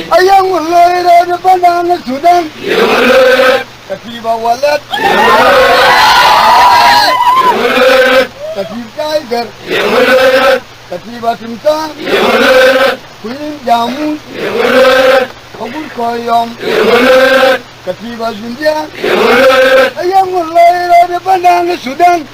Ayang ulay na panang Sudan. Katiba walat. Katib tiger. Katiba timsang. Queen jamu. Kabul koyom. Katiba jundia. Ayang ulay na panang Sudan.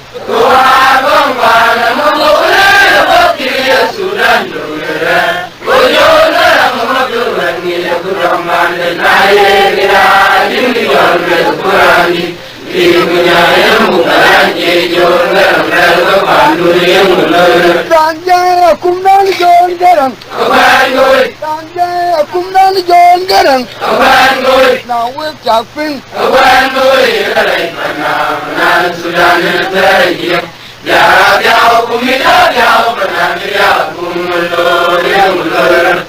Tanja kumnan jon garang, tanja kumnan jon garang, na wek chapin,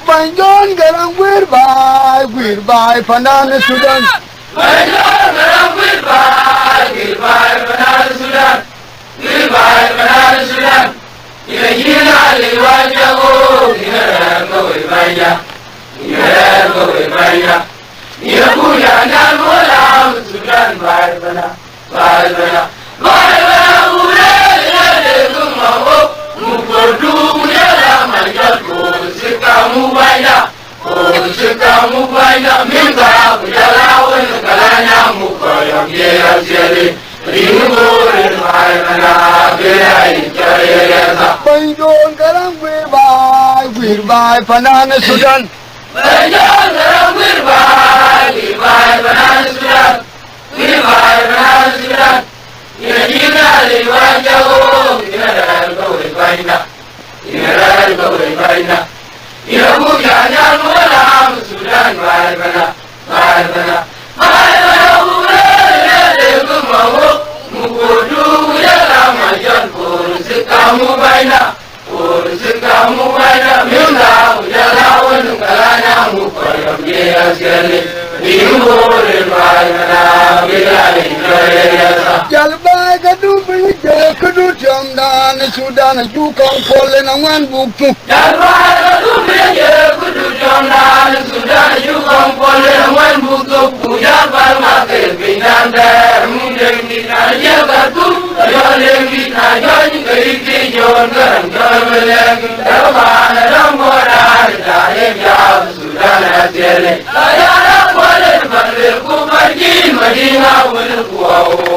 Banjon garang wir bai panan Sudan. Banjon garang wir bai panan Sudan. Wir bai panan Sudan. Ina yina lewa jago, ina go baya, ina go baya. Ina punya nan mola Sudan bai panan, bai panan. Bai panan ure ina de kumawo, mukordu mujala manjal ko sikamu baya. Sikamu baya minta mujala wan kalanya mukoyam ye asiri. Banjon garang wir bai panan Sudan. Banjon garang wir bai panan Sudan. Wir bai panan Sudan. Ina yina lewa jago, ina go baya, ina go baya. Ina punya nan mola Sudan bai panan, bai panan. Bai panan ure ina de kumawo. Mukudu yala majan sikamu baina minda yala wan kalanya mukoyam ye asali dimore baina bilali kayasa Jalbai kadu bije kadu jamdan Sudan jukang pole na wan buktu. jalwa kadu bije kudu jamdan Sudan jukang pole na wan buktu puja parma ke binanda mundeng dinaya kadu yoleng dinaya ke jon garang garang darman ramora dare jab Sudan asele ayana pole banle ku marjin madina ul ku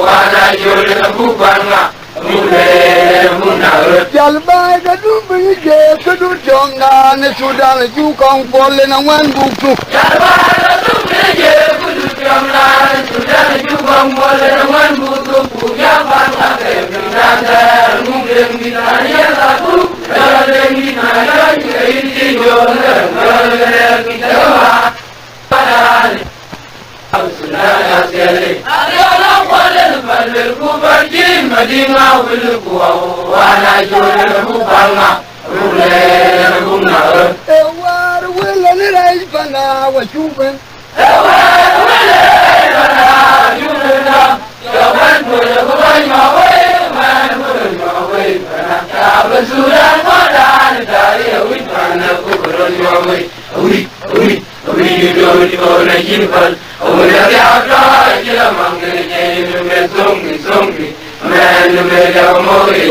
ana jol ku banga mule munar Jalbai kadu bije kadu jamdan Sudan jukang pole na wan buktu. jalwa kadu bije kudu jamdan Sudan jukang pole na wan buktu puja parma ke binanda mundeng dinaya kadu yoleng dinaya ke jon garang garang darman Sudan asele ayana pole banle ku marjin madina ul ku ana jol ku banga mule munar Ewar wilan rai pana wa chuben.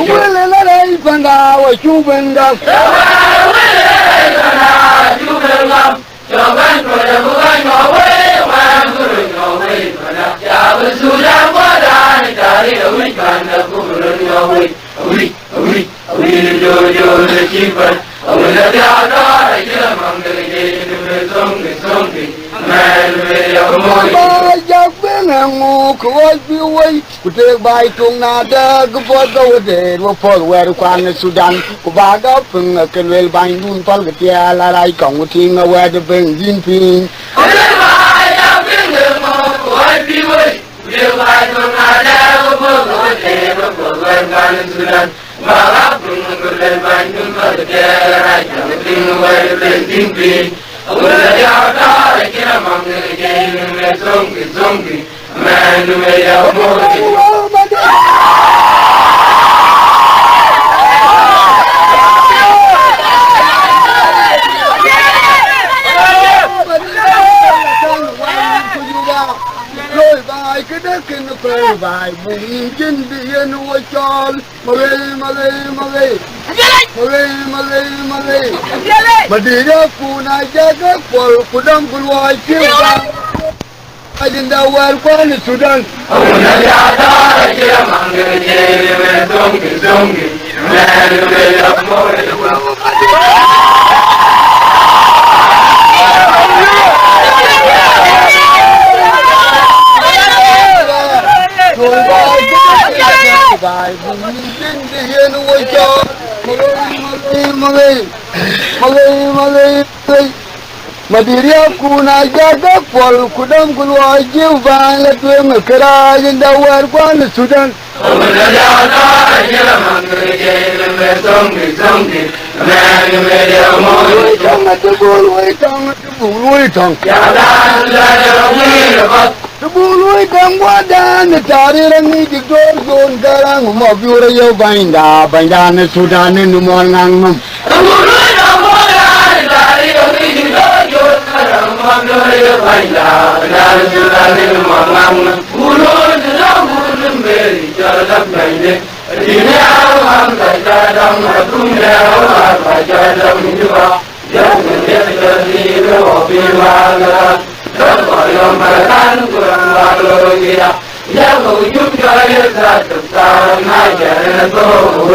Wilan rai pana wa chuben da. Bajak benangu kuwai biwai kutek bai tung nada gepot gawade wapol wer kwan Sudan kubaga pung kelwel bain dun pal ketia larai kong ting wed beng jin ping can play by Bungin the Wachol, Malay. Madina Puna Jaga for Pudam Pulwai I didn't know where one Sudan. Madiria kuna jaga pol kudam kulwa jiwa la tueng kera jinda war kwan Sudan. Bului tang wadan tari rangi jikor gon garang mo biura yo bainda ne Sudan nu mon ngang mum. Bului tang wadan tari rangi jikor gon garang mo biura yo bainda ne Sudan nu mon ngang mum. Bului tang wadan meri jarak bainde dine awam kadam dunya wa kadam jiwa yang menjadi robi wala. Yang makan kurang lalu dia, yang ujung jaya satu tahun aja, nak tahu